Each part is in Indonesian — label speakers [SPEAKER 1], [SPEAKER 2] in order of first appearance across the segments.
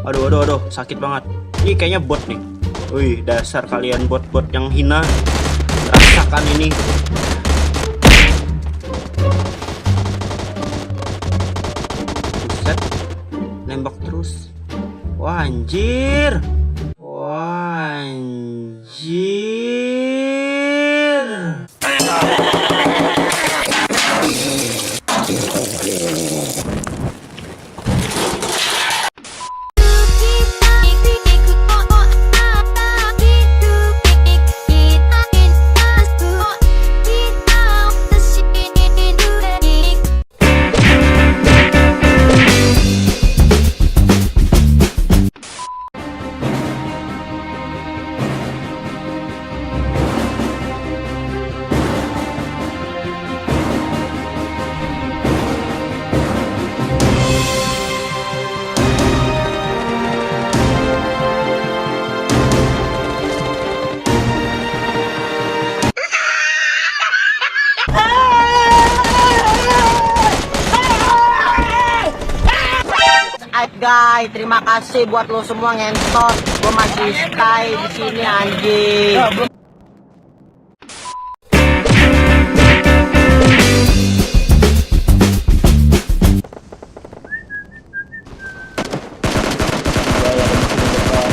[SPEAKER 1] Aduh, aduh, aduh, sakit banget. Ini kayaknya bot nih. Wih, dasar kalian bot-bot yang hina. Rasakan ini. Buset, nembak terus. Wah, anjir. Wah, anjir.
[SPEAKER 2] Guys, terima kasih buat lo semua ngentot. Gue masih stay di sini anjing.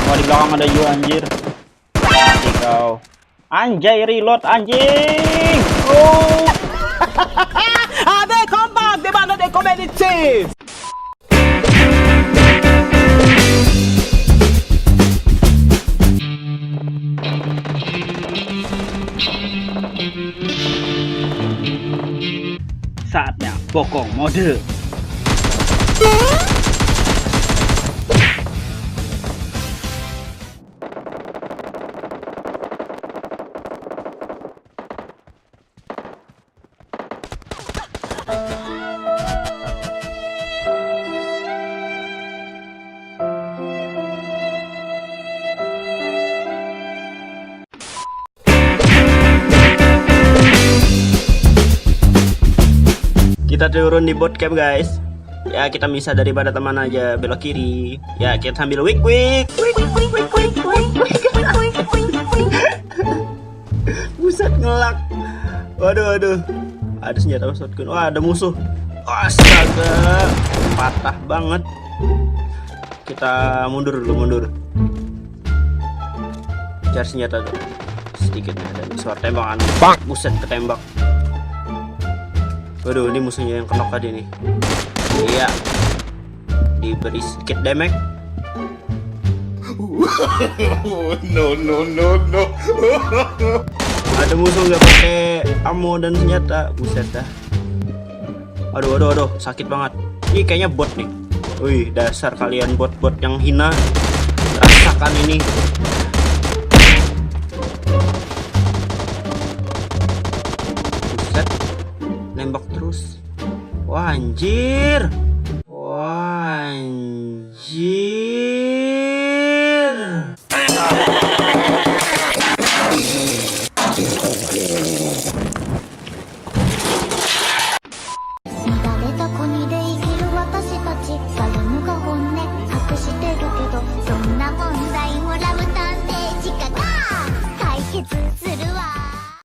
[SPEAKER 1] Oh, di belakang ada you anjir. Mati kau. Anjay, reload anjing. Oh.
[SPEAKER 2] Ade kompak di mana de kompetitif.
[SPEAKER 1] Saatnya bokong mode. Kita turun di bot camp guys. Ya kita bisa daripada teman aja belok kiri. Ya kita sambil wik. Buset ngelak. Waduh. Ada senjata shotgun. Wah ada musuh. Astaga. Patah banget. Kita mundur dulu. Cari senjata tuh. Sedikitnya ada suara tembakan. Buset ketembak. Waduh, ini musuhnya yang kenok tadi nih. Iya. Diberi sedikit damage. No. Ada musuh nggak pakai ammo dan senjata. Buset dah. Aduh, sakit banget. Ini kayaknya bot nih. Wih, dasar kalian bot-bot yang hina. Rasakan ini. Buset. Nembak terus. Wah, anjir.